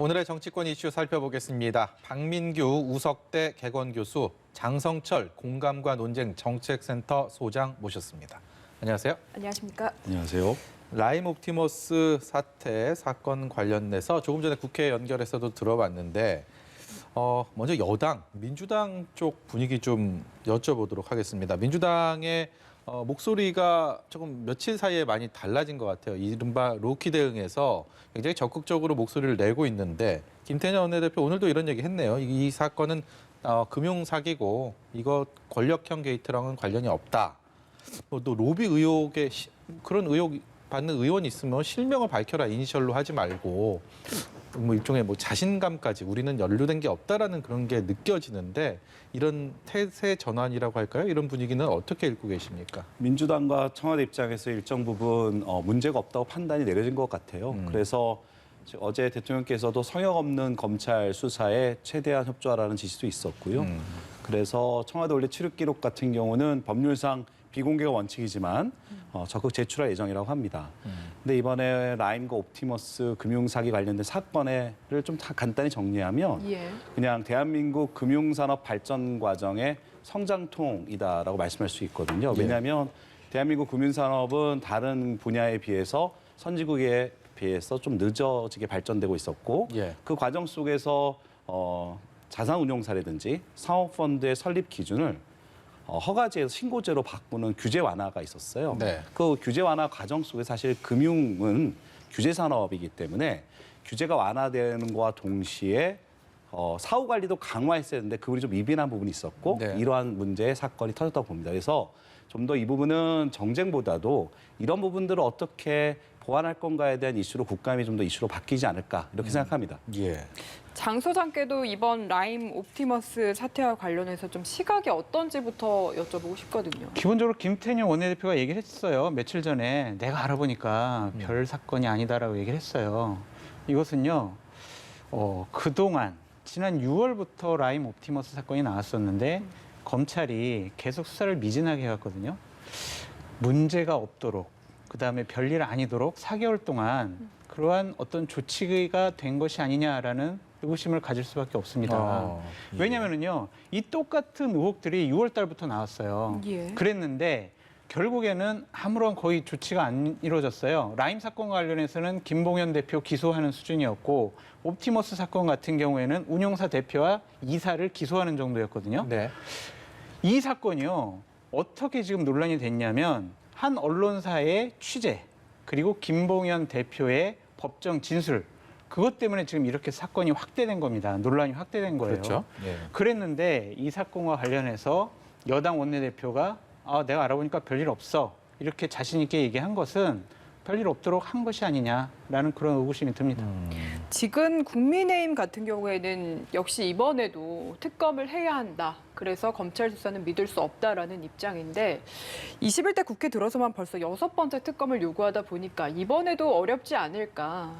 오늘의 정치권 이슈 살펴보겠습니다. 박민규 우석대 개건교수, 장성철 공감과 논쟁 정책센터 소장 모셨습니다. 안녕하세요. 안녕하십니까. 안녕하세요. 라임 옵티머스 사건 관련해서 조금 전에 국회 연결해서도 들어봤는데 먼저 여당, 민주당 쪽 분위기 좀 여쭤보도록 하겠습니다. 민주당의 목소리가 조금 며칠 사이에 많이 달라진 것 같아요. 이른바 로키 대응에서 굉장히 적극적으로 목소리를 내고 있는데 김태년 원내대표 오늘도 이런 얘기 했네요. 이 사건은 금융 사기고 이거 권력형 게이트랑은 관련이 없다. 또 로비 의혹에 그런 의혹 받는 의원이 있으면 실명을 밝혀라 이니셜로 하지 말고 뭐 일종의 뭐 자신감까지 우리는 연루된 게 없다라는 그런 게 느껴지는데 이런 태세 전환이라고 할까요? 이런 분위기는 어떻게 읽고 계십니까? 민주당과 청와대 입장에서 일정 부분 문제가 없다고 판단이 내려진 것 같아요. 그래서 어제 대통령께서도 성역 없는 검찰 수사에 최대한 협조하라는 지시도 있었고요. 그래서 청와대 원래 출입 기록 같은 경우는 법률상 비공개가 원칙이지만 적극 제출할 예정이라고 합니다. 근데 이번에 라임과 옵티머스 금융사기 관련된 사건을 좀 간단히 정리하면 그냥 대한민국 금융산업 발전 과정의 성장통이다라고 말씀할 수 있거든요. 왜냐하면 대한민국 금융산업은 다른 분야에 비해서 선진국에 비해서 좀 늦어지게 발전되고 있었고 그 과정 속에서 자산운용사라든지 사모펀드의 설립 기준을 허가제에서 신고제로 바꾸는 규제 완화가 있었어요. 그 규제 완화 과정 속에 사실 금융은 규제 산업이기 때문에 규제가 완화되는 것과 동시에 사후 관리도 강화했어야 했는데 그분이 좀 미빈한 부분이 있었고 이러한 문제의 사건이 터졌다고 봅니다. 그래서 좀 더 이 부분은 정쟁보다도 이런 부분들을 어떻게 보완할 건가에 대한 이슈로 국감이 좀 더 이슈로 바뀌지 않을까 이렇게 생각합니다. 장 소장께도 이번 라임 옵티머스 사태와 관련해서 좀 시각이 어떤지부터 여쭤보고 싶거든요. 기본적으로 김태년 원내대표가 얘기를 했어요. 며칠 전에 내가 알아보니까 별 사건이 아니다라고 얘기를 했어요. 이것은요. 그동안 지난 6월부터 라임 옵티머스 사건이 나왔었는데 검찰이 계속 수사를 미진하게 해왔거든요. 문제가 없도록 그다음에 별일 아니도록 4개월 동안 그러한 어떤 조치가 된 것이 아니냐라는 의구심을 가질 수밖에 없습니다. 왜냐하면요, 이 똑같은 의혹들이 6월 달부터 나왔어요. 그랬는데 결국에는 아무런 거의 조치가 안 이루어졌어요. 라임 사건 관련해서는 김봉현 대표 기소하는 수준이었고 옵티머스 사건 같은 경우에는 운용사 대표와 이사를 기소하는 정도였거든요. 이 사건이요, 어떻게 지금 논란이 됐냐면 한 언론사의 취재 그리고 김봉현 대표의 법정 진술 그것 때문에 지금 이렇게 사건이 확대된 겁니다. 논란이 확대된 거예요. 그랬는데 이 사건과 관련해서 여당 원내대표가 내가 알아보니까 별일 없어 이렇게 자신 있게 얘기한 것은 별일 없도록 한 것이 아니냐라는 그런 의구심이 듭니다. 지금 국민의힘 같은 경우에는 역시 이번에도 특검을 해야 한다. 그래서 검찰 수사는 믿을 수 없다라는 입장인데 21대 국회 들어서만 벌써 6번째 특검을 요구하다 보니까 이번에도 어렵지 않을까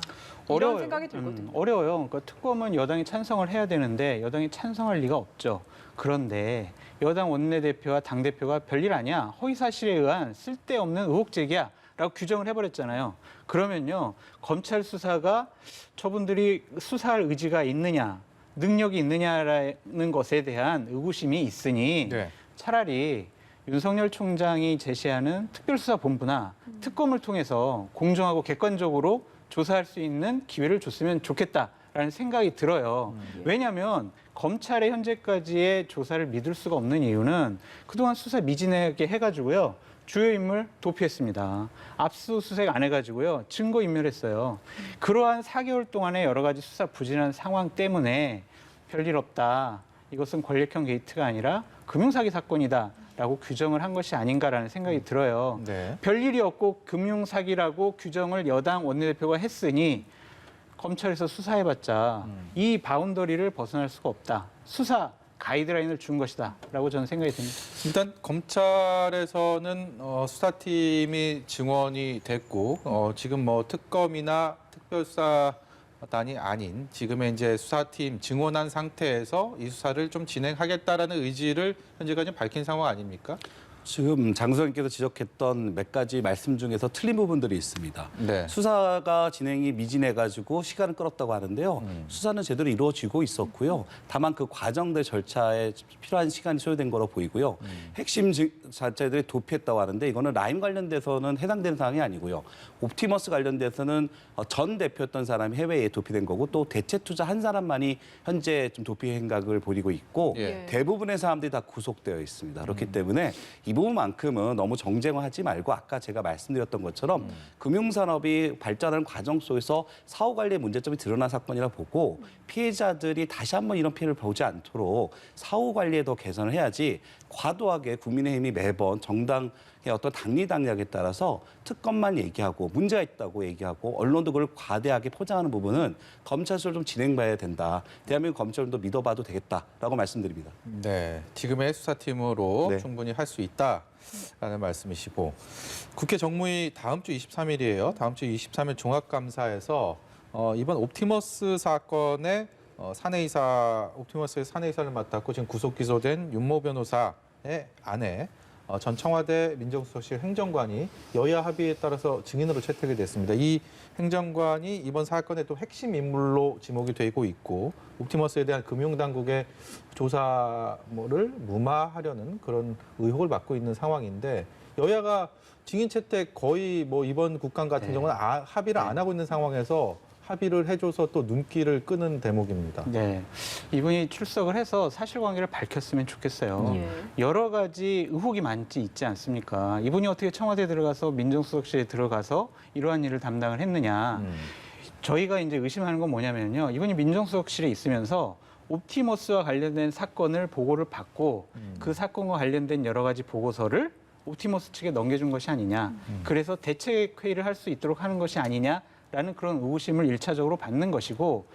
이런 생각이 들거든요. 어려워요. 그러니까 특검은 여당이 찬성을 해야 되는데 여당이 찬성할 리가 없죠. 그런데 여당 원내대표와 당대표가 별일 아니야. 허위사실에 의한 쓸데없는 의혹 제기야. 라고 규정을 해버렸잖아요. 그러면요, 검찰 수사가 저분들이 수사할 의지가 있느냐, 능력이 있느냐라는 것에 대한 의구심이 있으니 차라리 윤석열 총장이 제시하는 특별수사본부나 특검을 통해서 공정하고 객관적으로 조사할 수 있는 기회를 줬으면 좋겠다라는 생각이 들어요. 왜냐하면 검찰의 현재까지의 조사를 믿을 수가 없는 이유는 그동안 수사 미진하게 해가지고요. 주요 인물 도피했습니다. 압수수색 안 해가지고요. 증거 인멸했어요. 그러한 4개월 동안의 여러 가지 수사 부진한 상황 때문에 별일 없다. 이것은 권력형 게이트가 아니라 금융사기 사건이다라고 규정을 한 것이 아닌가라는 생각이 들어요. 별일이 없고 금융사기라고 규정을 여당 원내대표가 했으니 검찰에서 수사해봤자 이 바운더리를 벗어날 수가 없다. 수사 가이드라인을 준 것이다라고 저는 생각이 듭니다. 일단 검찰에서는 수사팀이 증원이 됐고 지금 뭐 특검이나 특별수사단이 아닌 지금의 이제 수사팀 증원한 상태에서 이 수사를 좀 진행하겠다라는 의지를 현재까지 밝힌 상황 아닙니까? 지금 장 소장님께서 지적했던 몇 가지 말씀 중에서 틀린 부분들이 있습니다. 네. 수사가 진행이 미진해가지고 시간을 끌었다고 하는데요. 수사는 제대로 이루어지고 있었고요. 다만 그 과정들 절차에 필요한 시간이 소요된 거로 보이고요. 핵심 자체들이 도피했다고 하는데 이거는 라임 관련돼서는 해당되는 사항이 아니고요. 옵티머스 관련돼서는 전 대표였던 사람이 해외에 도피된 거고 또 대체 투자 한 사람만이 현재 좀 도피 행각을 벌이고 있고 예. 대부분의 사람들이 다 구속되어 있습니다. 그렇기 때문에 이 부분만큼은 너무 정쟁화하지 말고 아까 제가 말씀드렸던 것처럼 금융산업이 발전하는 과정 속에서 사후 관리의 문제점이 드러난 사건이라 보고 피해자들이 다시 한번 이런 피해를 보지 않도록 사후 관리에 더 개선을 해야지 과도하게 국민의힘이 매번 정당의 어떤 당리당략에 따라서 특검만 얘기하고 문제가 있다고 얘기하고 언론도 그걸 과대하게 포장하는 부분은 검찰 수사를 좀 진행봐야 된다. 대한민국 검찰을 좀 믿어봐도 되겠다라고 말씀드립니다. 네, 지금의 수사팀으로 네. 충분히 할 수 있다라는 말씀이시고 국회 정무위 다음 주 23일이에요. 다음 주 23일 종합감사에서 이번 옵티머스 사건의 사내이사 옵티머스의 사내이사를 맡았고 지금 구속 기소된 윤모 변호사의 아내 전 청와대 민정수석실 행정관이 여야 합의에 따라서 증인으로 채택이 됐습니다. 이 행정관이 이번 사건의 또 핵심 인물로 지목이 되고 있고 옵티머스에 대한 금융당국의 조사를 무마하려는 그런 의혹을 받고 있는 상황인데 여야가 증인 채택 거의 뭐 이번 국감 같은 경우는 합의를 안 하고 있는 상황에서 합의를 해줘서 또 눈길을 끄는 대목입니다. 네, 이분이 출석을 해서 사실관계를 밝혔으면 좋겠어요. 예. 여러 가지 의혹이 많지 있지 않습니까? 이분이 어떻게 청와대에 들어가서 민정수석실에 들어가서 이러한 일을 담당을 했느냐. 저희가 이제 의심하는 건 뭐냐면요. 이분이 민정수석실에 있으면서 옵티머스와 관련된 사건을 보고를 받고 그 사건과 관련된 여러 가지 보고서를 옵티머스 측에 넘겨준 것이 아니냐. 그래서 대책회의를 할 수 있도록 하는 것이 아니냐라는 그런 의구심을 일차적으로 받는 것이고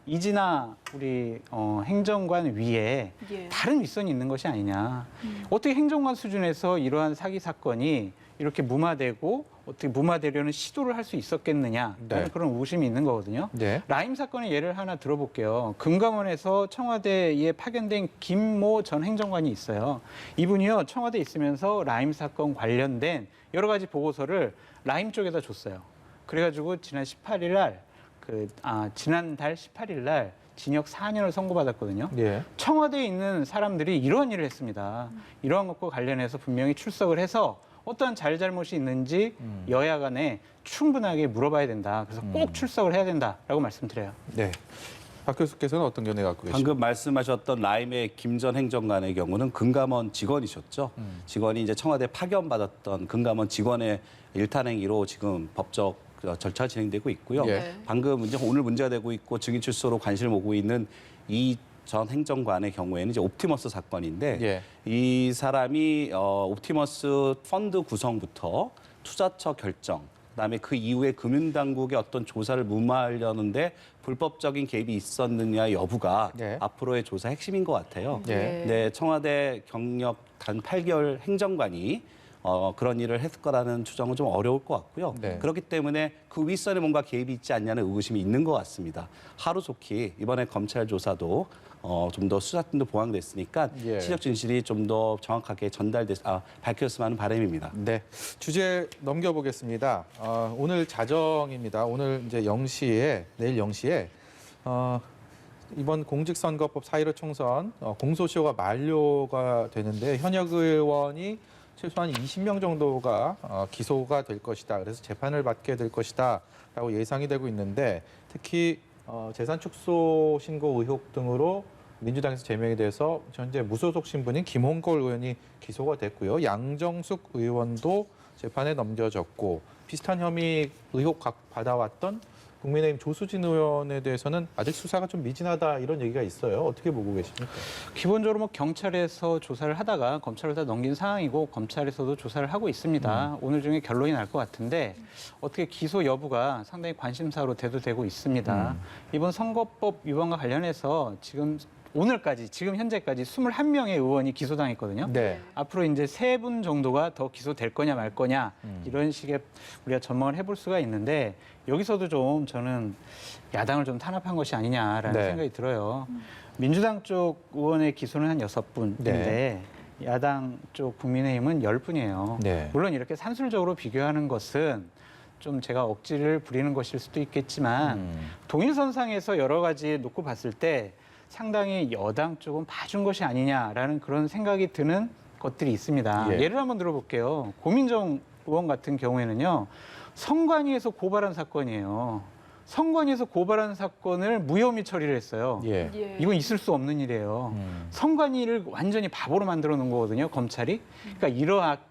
이진아 우리 행정관 위에 예. 다른 윗선이 있는 것이 아니냐. 어떻게 행정관 수준에서 이러한 사기 사건이 이렇게 무마되고 어떻게 무마되려는 시도를 할 수 있었겠느냐라는 네. 그런 의구심이 있는 거거든요. 네. 라임 사건의 예를 하나 들어볼게요. 금감원에서 청와대에 파견된 김모 전 행정관이 있어요. 이분이요 청와대에 있으면서 라임 사건 관련된 여러 가지 보고서를 라임 쪽에다 줬어요. 그래가지고 지난 18일 날 지난달 18일 날 징역 4년을 선고받았거든요. 예. 청와대에 있는 사람들이 이러한 일을 했습니다. 이러한 것과 관련해서 분명히 출석을 해서 어떠한 잘잘못이 있는지 여야 간에 충분하게 물어봐야 된다. 그래서 꼭 출석을 해야 된다라고 말씀드려요. 네. 박 교수께서는 어떤 견해 갖고 계십니까? 방금 말씀하셨던 라임의 김 전 행정관의 경우는 금감원 직원이셨죠. 직원이 이제 청와대 파견받았던 금감원 직원의 일탄행위로 지금 법적 절차가 진행되고 있고요. 예. 방금 이제 오늘 문제가 되고 있고 증인 출소로 관심을 모으고 있는 이 전 행정관의 경우에는 이제 옵티머스 사건인데 예. 이 사람이 옵티머스 펀드 구성부터 투자처 결정, 그다음에 그 이후에 금융당국의 어떤 조사를 무마하려는데 불법적인 개입이 있었느냐 여부가 예. 앞으로의 조사 핵심인 것 같아요. 예. 네, 청와대 경력 단 8개월 행정관이 그런 일을 했을 거라는 추정은 좀 어려울 것 같고요. 네. 그렇기 때문에 그 윗선에 뭔가 개입이 있지 않냐는 의구심이 있는 것 같습니다. 하루속히 이번에 검찰 조사도 좀 더 수사팀도 보강됐으니까 예. 시적 진실이 좀 더 정확하게 밝혔으면 하는 바람입니다. 네, 주제 넘겨보겠습니다. 오늘 자정입니다. 오늘 이제 0시에 내일 0시에 이번 공직선거법 4.15 총선 공소시효가 만료가 되는데 현역 의원이 최소한 20명 정도가 기소가 될 것이다. 그래서 재판을 받게 될 것이다라고 예상이 되고 있는데 특히 재산 축소 신고 의혹 등으로 민주당에서 제명이 돼서 현재 무소속 신분인 김홍걸 의원이 기소가 됐고요. 양정숙 의원도 재판에 넘겨졌고 비슷한 혐의 의혹 받아왔던 국민의힘 조수진 의원에 대해서는 아직 수사가 좀 미진하다 이런 얘기가 있어요. 어떻게 보고 계십니까? 기본적으로 뭐 경찰에서 조사를 하다가 검찰로 다 넘긴 상황이고 검찰에서도 조사를 하고 있습니다. 오늘 중에 결론이 날 것 같은데 어떻게 기소 여부가 상당히 관심사로 대두되고 있습니다. 이번 선거법 위반과 관련해서 지금 현재까지 21명의 의원이 기소당했거든요. 네. 앞으로 이제 3분 정도가 더 기소될 거냐 말 거냐 이런 식의 우리가 전망을 해볼 수가 있는데 여기서도 좀 저는 야당을 좀 탄압한 것이 아니냐라는 네. 생각이 들어요. 민주당 쪽 의원의 기소는 한 6분인데 네. 야당 쪽 국민의힘은 10분이에요. 네. 물론 이렇게 산술적으로 비교하는 것은 좀 제가 억지를 부리는 것일 수도 있겠지만 동일선상에서 여러 가지 놓고 봤을 때 상당히 여당 쪽은 봐준 것이 아니냐라는 그런 생각이 드는 것들이 있습니다. 예. 예를 한번 들어볼게요. 고민정 의원 같은 경우에는요. 선관위에서 고발한 사건이에요. 선관위에서 고발한 사건을 무혐의 처리를 했어요. 예. 예. 이건 있을 수 없는 일이에요. 선관위를 완전히 바보로 만들어 놓은 거거든요, 검찰이. 그러니까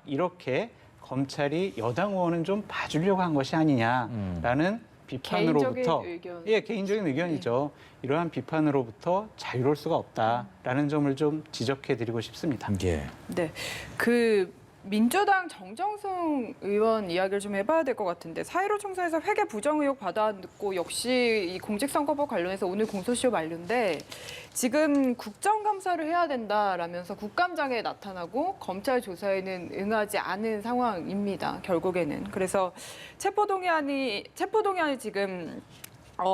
이렇게 검찰이 여당 의원은 좀 봐주려고 한 것이 아니냐라는 비판으로부터 개인적인 의견. 예, 개인적인 의견이죠. 이러한 비판으로부터 자유로울 수가 없다라는 점을 좀 지적해 드리고 싶습니다. 예. 네, 그 민주당 정정승 의원 이야기를 좀 해봐야 될 것 같은데 4.15 총선에서 회계 부정 의혹 받아냈고 역시 이 공직선거법 관련해서 오늘 공소시효 만료인데 지금 국정감사를 해야 된다라면서 국감장에 나타나고 검찰 조사에는 응하지 않은 상황입니다. 결국에는 그래서 체포동의안이 지금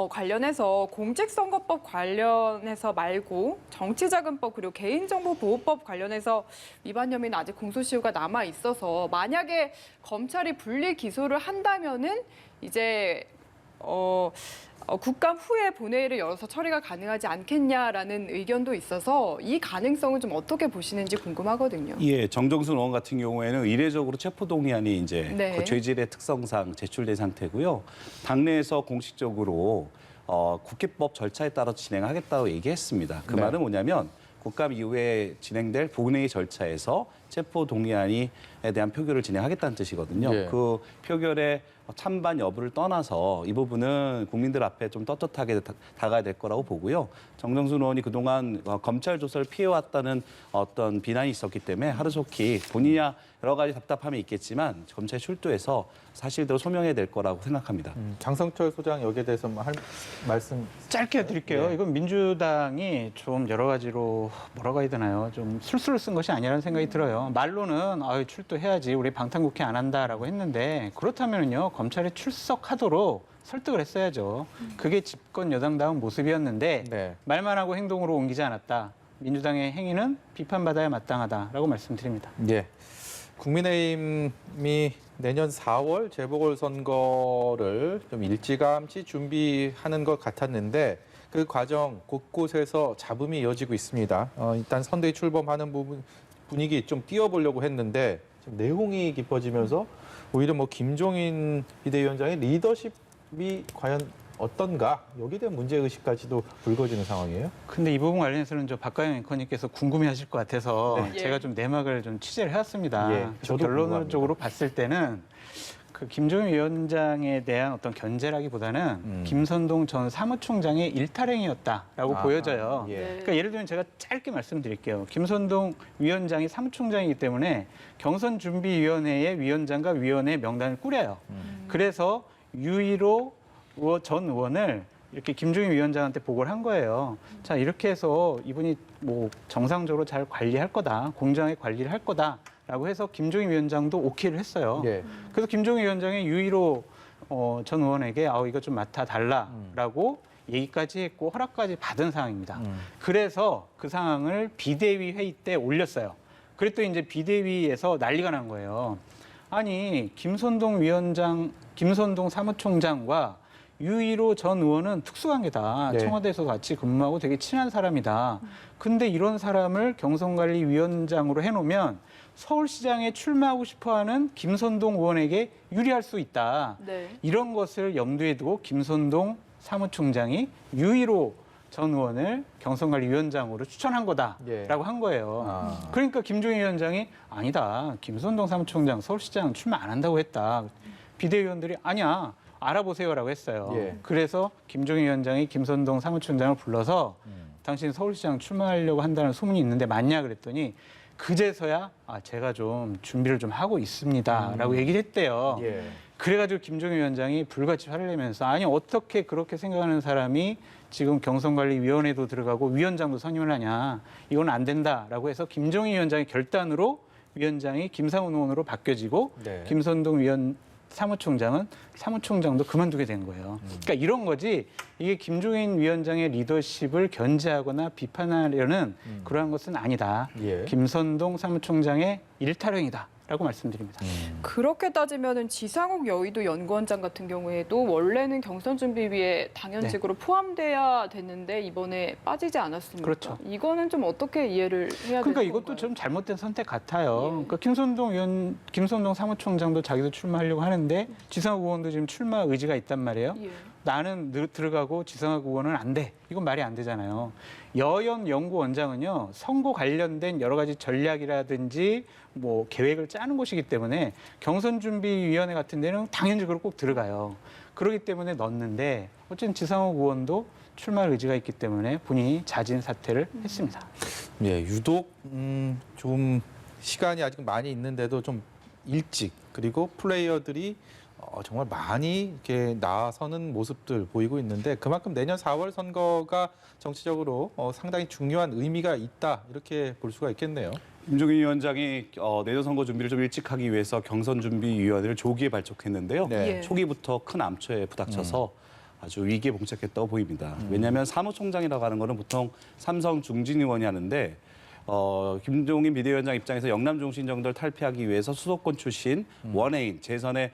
관련해서 공직선거법 관련해서 말고 정치자금법 그리고 개인정보보호법 관련해서 위반 혐의는 아직 공소시효가 남아 있어서 만약에 검찰이 분리 기소를 한다면은 이제 국감 후에 본회의를 열어서 처리가 가능하지 않겠냐라는 의견도 있어서 이 가능성은 좀 어떻게 보시는지 궁금하거든요. 예, 정정순 의원 같은 경우에는 이례적으로 체포동의안이 이제 네. 그 죄질의 특성상 제출된 상태고요. 당내에서 공식적으로 국회법 절차에 따라 진행하겠다고 얘기했습니다. 그 네. 말은 뭐냐면 국감 이후에 진행될 본회의 절차에서 체포동의안에 대한 표결을 진행하겠다는 뜻이거든요. 예. 그 표결의 찬반 여부를 떠나서 이 부분은 국민들 앞에 좀 떳떳하게 다가야 될 거라고 보고요. 정정순 의원이 그동안 검찰 조사를 피해왔다는 어떤 비난이 있었기 때문에 하루속히 본인이야 여러 가지 답답함이 있겠지만 검찰 출두해서 사실대로 소명해야 될 거라고 생각합니다. 장성철 소장 여기에 대해서 뭐 할 말씀. 짧게 드릴게요. 네. 이건 민주당이 좀 여러 가지로 뭐라고 해야 되나요? 좀 술수를 쓴 것이 아니라는 생각이 들어요. 말로는 출두해야지 우리 방탄국회 안 한다라고 했는데 그렇다면요 검찰에 출석하도록 설득을 했어야죠. 그게 집권 여당다운 모습이었는데 네. 말만 하고 행동으로 옮기지 않았다. 민주당의 행위는 비판받아야 마땅하다라고 말씀드립니다. 예. 국민의힘이 내년 4월 재보궐선거를 좀 일찌감치 준비하는 것 같았는데 그 과정 곳곳에서 잡음이 이어지고 있습니다. 일단 선대위 출범하는 분위기 좀 띄워보려고 했는데 좀 내용이 깊어지면서 오히려 뭐 김종인 비대위원장의 리더십이 과연 어떤가 여기에 대한 문제의식까지도 불거지는 상황이에요. 근데 이 부분 관련해서는 저 박가영 앵커님께서 궁금해하실 것 같아서 네. 제가 좀 내막을 좀 취재를 해왔습니다. 예, 그래서 저도 결론적으로 봤을 때는 그 김종인 위원장에 대한 어떤 견제라기보다는 김선동 전 사무총장의 일탈행위였다라고 아하, 보여져요. 예. 그러니까 예를 들면 제가 짧게 말씀드릴게요. 김선동 위원장이 사무총장이기 때문에 경선준비위원회의 위원장과 위원회 명단을 꾸려요. 그래서 유일호 전 의원을 이렇게 김종인 위원장한테 보고를 한 거예요. 자, 이렇게 해서 이분이 뭐 정상적으로 잘 관리할 거다, 공정하게 관리를 할 거다라고 해서 김종인 위원장도 오케이를 했어요. 예. 그래서 김종인 위원장이 유일호 전 의원에게 이거 좀 맡아달라라고 얘기까지 했고 허락까지 받은 상황입니다. 그래서 그 상황을 비대위 회의 때 올렸어요. 그랬더니 이제 비대위에서 난리가 난 거예요. 아니 김선동 사무총장과 유일호 전 의원은 특수관계다. 네. 청와대에서 같이 근무하고 되게 친한 사람이다. 근데 이런 사람을 경선관리위원장으로 해놓으면 서울시장에 출마하고 싶어하는 김선동 의원에게 유리할 수 있다. 네. 이런 것을 염두에 두고 김선동 사무총장이 유일호 전 의원을 경선관리위원장으로 추천한 거다라고 예. 한 거예요. 아. 그러니까 김종인 위원장이 아니다. 김선동 사무총장 서울시장 출마 안 한다고 했다. 비대위원들이 아니야. 알아보세요라고 했어요. 예. 그래서 김종인 위원장이 김선동 사무총장을 불러서 당신 서울시장 출마하려고 한다는 소문이 있는데 맞냐 그랬더니 그제서야 제가 좀 준비를 좀 하고 있습니다라고 얘기를 했대요. 예. 그래가지고 김종인 위원장이 불같이 화를 내면서 아니 어떻게 그렇게 생각하는 사람이 지금 경선관리위원회도 들어가고 위원장도 선임을 하냐. 이건 안 된다라고 해서 김종인 위원장의 결단으로 위원장이 김상훈 의원으로 바뀌어지고 네. 김선동 사무총장은 사무총장도 그만두게 된 거예요. 그러니까 이런 거지 이게 김종인 위원장의 리더십을 견제하거나 비판하려는 그러한 것은 아니다. 예. 김선동 사무총장의 일타령이다. 라고 말씀드립니다. 그렇게 따지면은 지상욱 여의도 연구원장 같은 경우에도 원래는 경선 준비위에 당연직으로 포함돼야 됐는데 이번에 빠지지 않았습니까? 그렇죠. 이거는 좀 어떻게 이해를 해야 그러니까 되는 이것도 건가요? 좀 잘못된 선택 같아요. 예. 그러니까 김선동 사무총장도 자기도 출마하려고 하는데 지상욱 의원도 지금 출마 의지가 있단 말이에요. 예. 나는 들어가고 지상욱 의원은 안 돼. 이건 말이 안 되잖아요. 여연 연구원장은요, 선거 관련된 여러 가지 전략이라든지 뭐 계획을 짜는 곳이기 때문에 경선준비위원회 같은 데는 당연직으로 꼭 들어가요. 그렇기 때문에 넣었는데 어쨌든 지상욱 의원도 출마할 의지가 있기 때문에 본인이 자진 사퇴를 했습니다. 예, 유독 좀 시간이 아직 많이 있는데도 좀 일찍 그리고 플레이어들이 정말 많이 이렇게 나서는 모습들 보이고 있는데 그만큼 내년 4월 선거가 정치적으로 상당히 중요한 의미가 있다 이렇게 볼 수가 있겠네요. 김종인 위원장이 내년 선거 준비를 좀 일찍 하기 위해서 경선준비위원회를 조기에 발족했는데요. 네. 예. 초기부터 큰 암초에 부닥쳐서 아주 위기에 봉착했다고 보입니다. 왜냐하면 사무총장이라고 하는 거는 보통 삼성 중진 의원이 하는데 김종인 비대위원장 입장에서 영남 중심 정도를 탈피하기 위해서 수도권 출신 원외인 재선에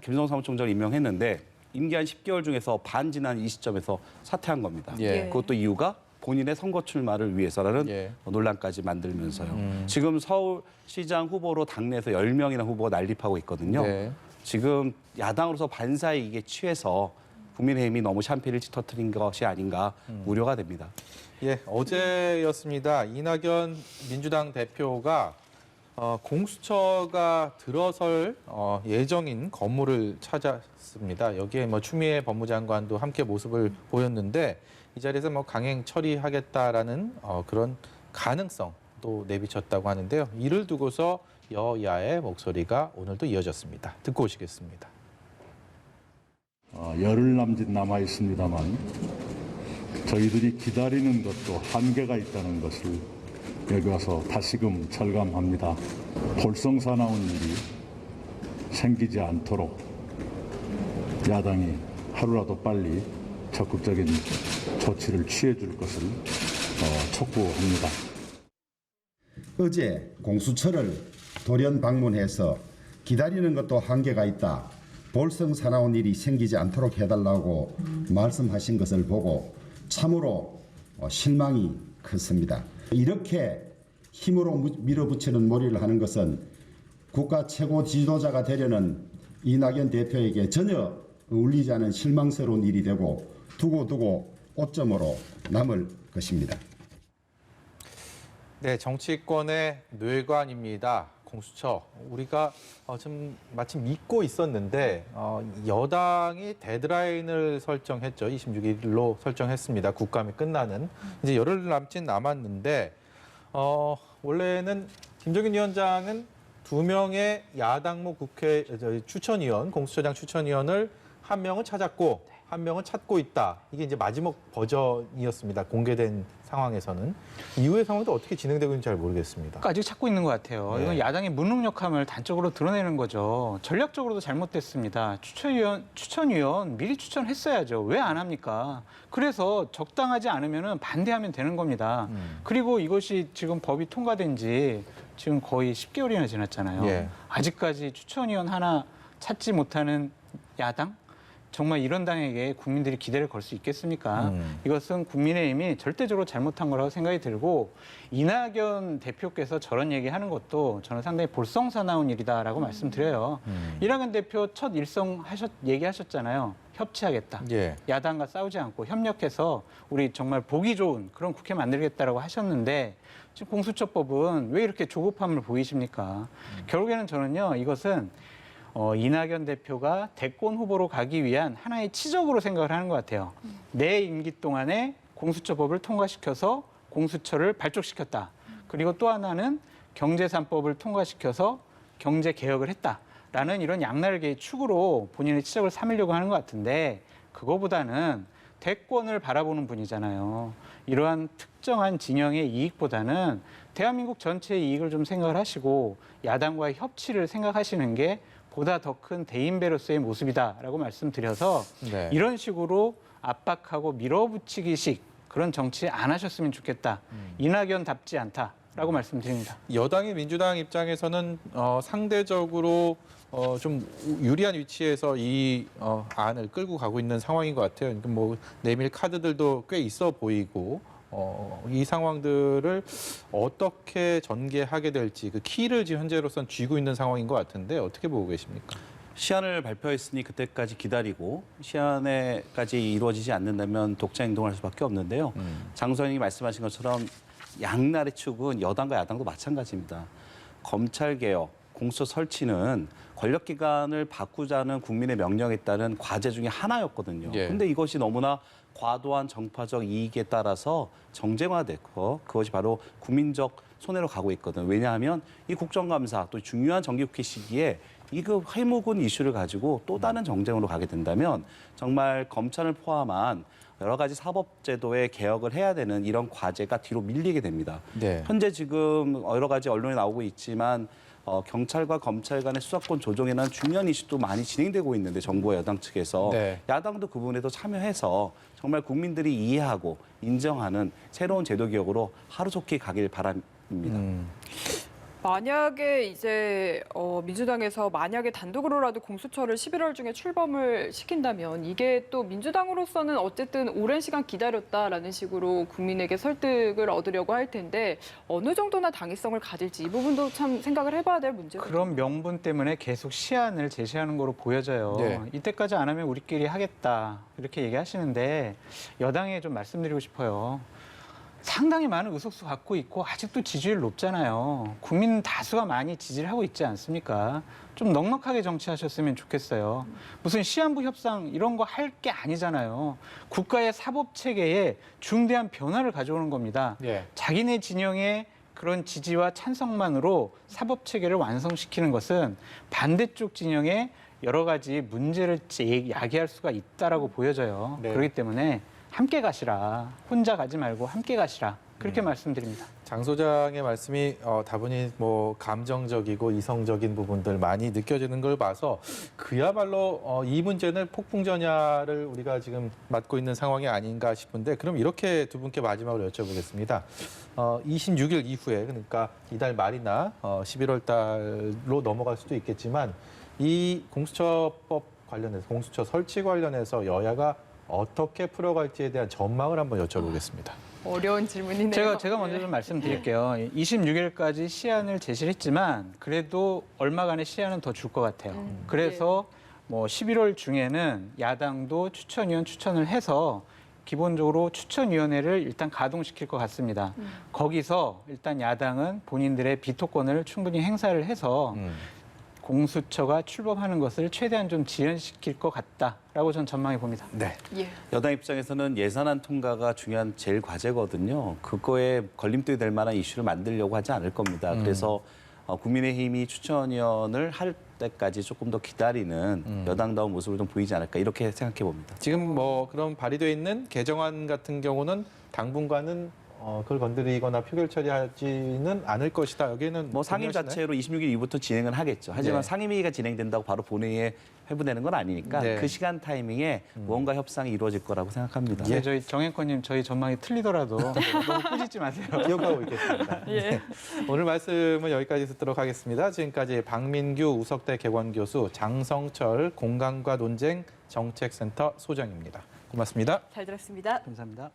김성수 사무총장을 임명했는데 임기 한 10개월 중에서 반 지난 이 시점에서 사퇴한 겁니다. 예. 그것도 이유가 본인의 선거 출마를 위해서라는 예. 논란까지 만들면서요. 지금 서울시장 후보로 당내에서 10명이나 후보가 난립하고 있거든요. 네. 지금 야당으로서 반사의 이익에 취해서 국민의힘이 너무 샴페인을 터뜨린 것이 아닌가 우려가 됩니다. 예, 어제였습니다. 이낙연 민주당 대표가 공수처가 들어설 예정인 건물을 찾았습니다. 여기에 뭐 추미애 법무장관도 함께 모습을 보였는데 이 자리에서 뭐 강행 처리하겠다라는 그런 가능성도 내비쳤다고 하는데요. 이를 두고서 여야의 목소리가 오늘도 이어졌습니다. 듣고 오시겠습니다. 열흘 남짓 남아 있습니다만 저희들이 기다리는 것도 한계가 있다는 것을 여기 와서 다시금 절감합니다. 볼썽사나운 일이 생기지 않도록 야당이 하루라도 빨리 적극적인 조치를 취해 줄 것을 촉구합니다. 어제 공수처를 돌연 방문해서 기다리는 것도 한계가 있다. 볼썽사나운 일이 생기지 않도록 해달라고 말씀하신 것을 보고 참으로 실망이 컸습니다. 이렇게 힘으로 밀어붙이는 몰이를 하는 것은 국가 최고 지도자가 되려는 이낙연 대표에게 전혀 어울리지 않은 실망스러운 일이 되고 두고두고 오점으로 남을 것입니다. 네, 정치권의 뇌관입니다. 공수처. 우리가 지금 마침 믿고 있었는데 여당이 데드라인을 설정했죠. 26일로 설정했습니다. 국감이 끝나는. 이제 열흘 남짓 남았는데 원래는 김종인 위원장은 2명의 야당무 국회 추천위원, 공수처장 추천위원을 1명은 찾았고 1명은 찾고 있다. 이게 이제 마지막 버전이었습니다. 공개된 상황에서는. 이후의 상황도 어떻게 진행되고 있는지 잘 모르겠습니다. 아직 찾고 있는 것 같아요. 네. 이건 야당의 무능력함을 단적으로 드러내는 거죠. 전략적으로도 잘못됐습니다. 추천위원 미리 추천했어야죠. 왜 안 합니까? 그래서 적당하지 않으면 반대하면 되는 겁니다. 그리고 이것이 지금 법이 통과된 지 지금 거의 10개월이나 지났잖아요. 예. 아직까지 추천위원 하나 찾지 못하는 야당? 정말 이런 당에게 국민들이 기대를 걸 수 있겠습니까? 이것은 국민의힘이 절대적으로 잘못한 거라고 생각이 들고 이낙연 대표께서 저런 얘기하는 것도 저는 상당히 볼썽사나운 일이다라고 말씀드려요. 이낙연 대표 첫 일성 얘기하셨잖아요. 협치하겠다. 예. 야당과 싸우지 않고 협력해서 우리 정말 보기 좋은 그런 국회 만들겠다라고 하셨는데 지금 공수처법은 왜 이렇게 조급함을 보이십니까? 결국에는 저는요, 이것은 이낙연 대표가 대권 후보로 가기 위한 하나의 치적으로 생각을 하는 것 같아요. 내 임기 동안에 공수처법을 통과시켜서 공수처를 발족시켰다. 그리고 또 하나는 경제 3법을 통과시켜서 경제 개혁을 했다라는 이런 양날개의 축으로 본인의 치적을 삼으려고 하는 것 같은데 그거보다는 대권을 바라보는 분이잖아요. 이러한 특정한 진영의 이익보다는 대한민국 전체의 이익을 좀 생각을 하시고 야당과의 협치를 생각하시는 게 보다 더 큰 대인배로서의 모습이다라고 말씀드려서 네. 이런 식으로 압박하고 밀어붙이기식 그런 정치 안 하셨으면 좋겠다. 이낙연답지 않다라고 말씀드립니다. 여당의 민주당 입장에서는 상대적으로 좀 유리한 위치에서 이 안을 끌고 가고 있는 상황인 것 같아요. 그러니까 뭐 내밀 카드들도 꽤 있어 보이고 이 상황들을 어떻게 전개하게 될지 그 키를 지금 현재로선 쥐고 있는 상황인 것 같은데 어떻게 보고 계십니까? 시한을 발표했으니 그때까지 기다리고 시한에까지 이루어지지 않는다면 독자 행동을 할 수밖에 없는데요. 장 소장님이 말씀하신 것처럼 양날의 축은 여당과 야당도 마찬가지입니다. 검찰개혁, 공수처 설치는 권력기관을 바꾸자는 국민의 명령에 따른 과제 중에 하나였거든요. 예. 그런데 이것이 너무나 과도한 정파적 이익에 따라서 정쟁화됐고 그것이 바로 국민적 손해로 가고 있거든요. 왜냐하면 이 국정감사 또 중요한 정기국회 시기에 이거 해묵은 이슈를 가지고 또 다른 정쟁으로 가게 된다면 정말 검찰을 포함한 여러 가지 사법제도의 개혁을 해야 되는 이런 과제가 뒤로 밀리게 됩니다. 네. 현재 지금 여러 가지 언론에 나오고 있지만 경찰과 검찰 간의 수사권 조정에 대한 중요한 이슈도 많이 진행되고 있는데 정부와 여당 측에서 네. 야당도 그 부분에도 참여해서 정말 국민들이 이해하고 인정하는 새로운 제도 개혁으로 하루속히 가길 바랍니다. 만약에 이제 민주당에서 만약에 단독으로라도 공수처를 11월 중에 출범을 시킨다면 이게 또 민주당으로서는 어쨌든 오랜 시간 기다렸다라는 식으로 국민에게 설득을 얻으려고 할 텐데 어느 정도나 당위성을 가질지 이 부분도 참 생각을 해봐야 될 문제거든요. 그런 명분 때문에 계속 시한을 제시하는 거로 보여져요. 네. 이때까지 안 하면 우리끼리 하겠다 이렇게 얘기하시는데 여당에 좀 말씀드리고 싶어요. 상당히 많은 의석수 갖고 있고 아직도 지지율 높잖아요. 국민 다수가 많이 지지를 하고 있지 않습니까? 좀 넉넉하게 정치하셨으면 좋겠어요. 무슨 시한부 협상 이런 거 할 게 아니잖아요. 국가의 사법 체계에 중대한 변화를 가져오는 겁니다. 예. 자기네 진영의 그런 지지와 찬성만으로 사법 체계를 완성시키는 것은 반대쪽 진영의 여러 가지 문제를 야기할 수가 있다라고 보여져요. 네. 그렇기 때문에 함께 가시라. 혼자 가지 말고 함께 가시라. 그렇게 말씀드립니다. 장 소장의 말씀이 다분히 뭐 감정적이고 이성적인 부분들 많이 느껴지는 걸 봐서 그야말로 이 문제는 폭풍전야를 우리가 지금 맞고 있는 상황이 아닌가 싶은데 그럼 이렇게 두 분께 마지막으로 여쭤보겠습니다. 26일 이후에 그러니까 이달 말이나 11월 달로 넘어갈 수도 있겠지만 이 공수처법 관련해서 공수처 설치 관련해서 여야가 어떻게 풀어갈지에 대한 전망을 한번 여쭤보겠습니다. 어려운 질문이네요. 제가 먼저 좀 말씀드릴게요. 26일까지 시한을 제시를 했지만 그래도 얼마간의 시한은 더 줄 것 같아요. 그래서 뭐 11월 중에는 야당도 추천위원 추천을 해서 기본적으로 추천위원회를 일단 가동시킬 것 같습니다. 거기서 일단 야당은 본인들의 비토권을 충분히 행사를 해서 공수처가 출범하는 것을 최대한 좀 지연시킬 것 같다라고 저는 전망해 봅니다. 네. 예. 여당 입장에서는 예산안 통과가 중요한 제일 과제거든요. 그거에 걸림돌이 될 만한 이슈를 만들려고 하지 않을 겁니다. 그래서 국민의힘이 추천위원을 할 때까지 조금 더 기다리는 여당다운 모습을 좀 보이지 않을까 이렇게 생각해 봅니다. 지금 뭐 그런 발의돼 있는 개정안 같은 경우는 당분간은 그걸 건드리거나 표결 처리하지는 않을 것이다. 여기는 뭐 상임 동의하시나요? 자체로 26일 이후부터 진행을 하겠죠. 하지만 네. 상임위가 진행된다고 바로 본회의에 회부되는 건 아니니까 네. 그 시간 타이밍에 무언가 협상이 이루어질 거라고 생각합니다. 예, 저희 정앵커님 저희 전망이 틀리더라도 너무 꾸짖지 마세요. 기억하고 있겠습니다. 예. 오늘 말씀은 여기까지 듣도록 하겠습니다. 지금까지 박민규 우석대 개관교수, 장성철 공감과 논쟁 정책센터 소장입니다. 고맙습니다. 잘 들었습니다. 감사합니다.